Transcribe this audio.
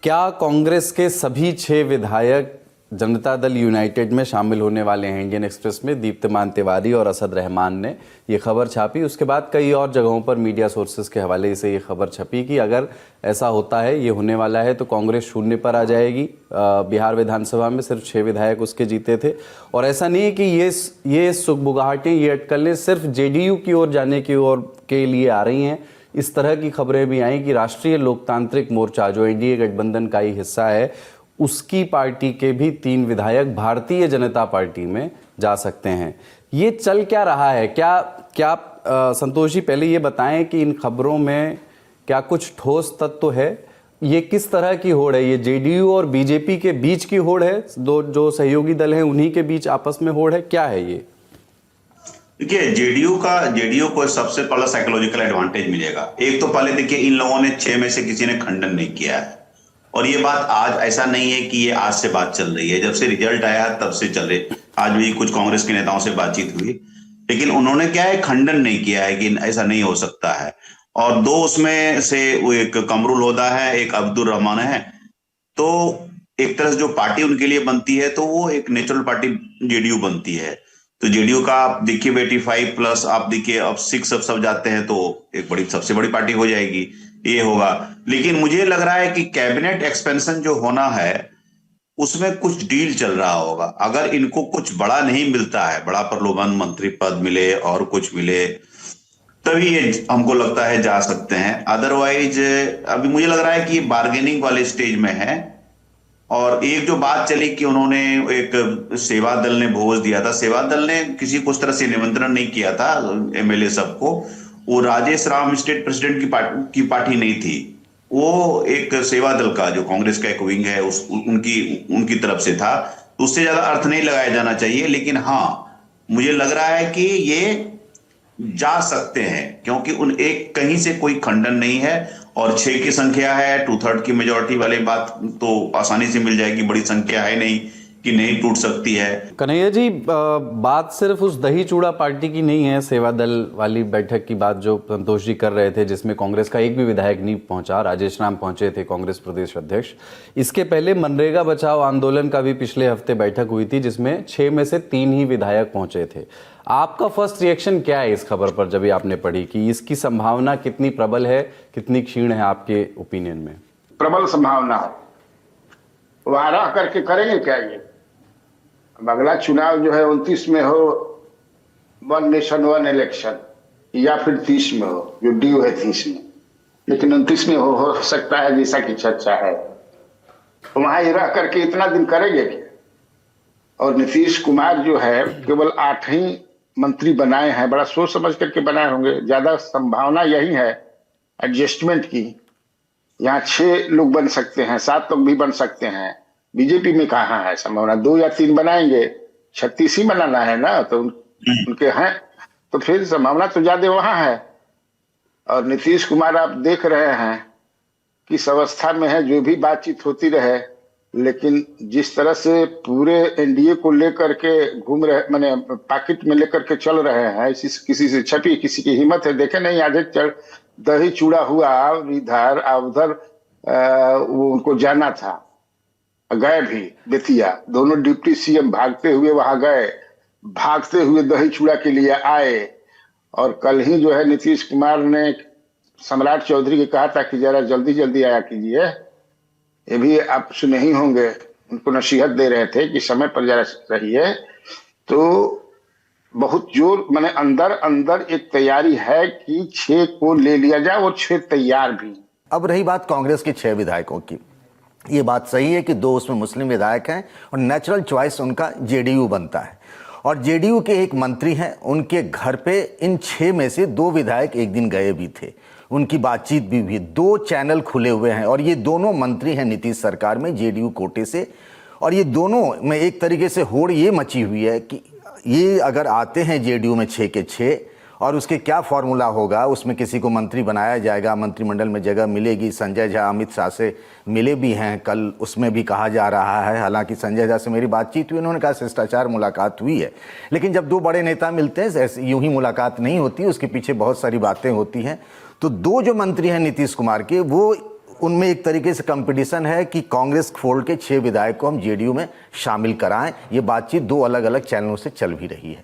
क्या कांग्रेस के सभी 6 विधायक जनता दल यूनाइटेड में शामिल होने वाले हैं? इंडियन एक्सप्रेस में दीप्तमान तिवारी और असद रहमान ने ये खबर छापी। उसके बाद कई और जगहों पर मीडिया सोर्सेज के हवाले से ये खबर छपी कि अगर ऐसा होता है, ये होने वाला है, तो कांग्रेस शून्य पर आ जाएगी। बिहार विधानसभा में सिर्फ 6 विधायक उसके जीते थे। और ऐसा नहीं है कि ये सुगबुगाहटें, ये अटकलें सिर्फ जेडीयू की ओर जाने की ओर के लिए आ रही हैं। इस तरह की खबरें भी आई कि राष्ट्रीय लोकतांत्रिक मोर्चा, जो एनडीए गठबंधन का ही हिस्सा है, उसकी पार्टी के भी 3 विधायक भारतीय जनता पार्टी में जा सकते हैं। ये चल क्या रहा है? क्या संतोष जी पहले ये बताएं कि इन खबरों में क्या कुछ ठोस तत्व है? ये किस तरह की होड़ है? ये जेडीयू और बीजेपी के बीच की होड़ है? दो जो सहयोगी दल हैं उन्हीं के बीच आपस में होड़ है? क्या है ये? देखिए, जेडीयू को सबसे पहला साइकोलॉजिकल एडवांटेज मिलेगा। एक तो पहले देखिए, इन लोगों ने 6 में से किसी ने खंडन नहीं किया है। और ये बात आज ऐसा नहीं है कि ये आज से बात चल रही है, जब से रिजल्ट आया तब से चल रही। आज भी कुछ कांग्रेस के नेताओं से बातचीत हुई, लेकिन उन्होंने क्या है, खंडन नहीं किया है कि ऐसा नहीं हो सकता है। और 2 उसमें से एक कमरुल होदा है, एक अब्दुल रहमान है। तो एक तरह से जो पार्टी उनके लिए बनती है, तो वो एक नेचुरल पार्टी जेडीयू बनती है। तो जेडीयू का आप देखिए 85 प्लस, आप देखिए अब 6 सब जाते हैं, तो एक सबसे बड़ी पार्टी हो जाएगी, ये होगा। लेकिन मुझे लग रहा है कि कैबिनेट एक्सपेंशन जो होना है, उसमें कुछ डील चल रहा होगा। अगर इनको कुछ बड़ा नहीं मिलता है, बड़ा प्रलोभन, मंत्री पद मिले और कुछ मिले, तभी ये हमको लगता है जा सकते हैं। अदरवाइज अभी मुझे लग रहा है कि बार्गेनिंग वाले स्टेज में है। और एक जो बात चली कि उन्होंने एक सेवा दल ने भोज दिया था, सेवा दल ने किसी को उस तरह से निमंत्रण नहीं किया था एमएलए सबको। वो राजेश राम स्टेट प्रेसिडेंट की पार्टी नहीं थी, वो एक सेवा दल का, जो कांग्रेस का एक विंग है, उनकी तरफ से था। तो उससे ज्यादा अर्थ नहीं लगाया जाना चाहिए। लेकिन हाँ, मुझे लग रहा है कि ये जा सकते हैं, क्योंकि एक कहीं से कोई खंडन नहीं है। और 6 की संख्या है, 2/3 की मेजोरिटी वाली बात तो आसानी से मिल जाएगी। बड़ी संख्या है नहीं कि नहीं टूट सकती है। कन्हैया जी, बात सिर्फ उस दही चूड़ा पार्टी की नहीं है। सेवा दल वाली बैठक की बात जो संतोष जी कर रहे थे, जिसमें कांग्रेस का एक भी विधायक नहीं पहुंचा, राजेश राम पहुंचे थे, कांग्रेस प्रदेश अध्यक्ष। इसके पहले मनरेगा बचाओ आंदोलन का भी पिछले हफ्ते बैठक हुई थी, जिसमें 6 में से 3 ही विधायक पहुंचे थे। आपका फर्स्ट रिएक्शन क्या है इस खबर पर, जब आपने पढ़ी कि इसकी संभावना कितनी प्रबल है, कितनी क्षीण है आपके ओपिनियन में? प्रबल संभावना है। वारा करके करेंगे क्या ये? अब अगला चुनाव जो है 29 में हो, 1 नेशन 1 इलेक्शन, या फिर 30 में हो, जो ड्यू है 30 में। लेकिन 29 में हो सकता है, जैसा कि चर्चा है। तो वहां रह करके इतना दिन करेंगे क्या? और नीतीश कुमार जो है, केवल 8 ही मंत्री बनाए हैं, बड़ा सोच समझ करके बनाए होंगे। ज्यादा संभावना यही है एडजस्टमेंट की। यहाँ 6 लोग बन सकते हैं, 7 लोग भी बन सकते हैं। बीजेपी में कहाँ है संभावना? 2 या 3 बनाएंगे, 36 ही बनाना है ना, तो उनके हैं, तो फिर संभावना तो ज्यादा वहां है। और नीतीश कुमार आप देख रहे हैं किस अवस्था में है। जो भी बातचीत होती रहे, लेकिन जिस तरह से पूरे एनडीए को लेकर के घूम रहे, माने पॉकेट में लेकर के चल रहे हैं, किसी से छपी, किसी की हिम्मत है देखे नहीं। आज दही चूड़ा हुआ इधर उधर, वो उनको जाना था, गए भी बेतिया। दोनों डिप्टी सीएम भागते हुए वहां गए, भागते हुए दही चूड़ा के लिए आए। और कल ही जो है नीतीश कुमार ने सम्राट चौधरी को कहा था कि जरा जल्दी जल्दी आया कीजिए। ये भी आप सुने ही होंगे, उनको नसीहत दे रहे थे कि समय पर जरा रहिए। तो बहुत जोर, माने अंदर अंदर एक तैयारी है कि 6 को ले लिया जाए, और 6 तैयार भी। अब रही बात कांग्रेस के 6 विधायकों की, ये बात सही है कि 2 उसमें मुस्लिम विधायक हैं और नेचुरल चॉइस उनका जेडीयू बनता है। और जेडीयू के एक मंत्री हैं, उनके घर पे इन 6 में से 2 विधायक एक दिन गए भी थे, उनकी बातचीत भी हुई। 2 चैनल खुले हुए हैं और ये दोनों मंत्री हैं नीतीश सरकार में, जेडीयू कोटे से। और ये दोनों में एक तरीके से होड़ ये मची हुई है कि ये अगर आते हैं जेडीयू में 6 के 6, और उसके क्या फॉर्मूला होगा, उसमें किसी को मंत्री बनाया जाएगा, मंत्रिमंडल में जगह मिलेगी। संजय झा अमित शाह से मिले भी हैं कल, उसमें भी कहा जा रहा है, हालांकि संजय झा से मेरी बातचीत हुई, उन्होंने कहा शिष्टाचार मुलाकात हुई है। लेकिन जब 2 बड़े नेता मिलते हैं, यूं ही मुलाकात नहीं होती, उसके पीछे बहुत सारी बातें होती हैं। तो 2 जो मंत्री हैं नीतीश कुमार के, वो उनमें एक तरीके से कंपटीशन है कि कांग्रेस फोल्ड के 6 विधायक को हम जेडीयू में शामिल कराएं। ये बातचीत 2 अलग अलग चैनलों से चल भी रही है।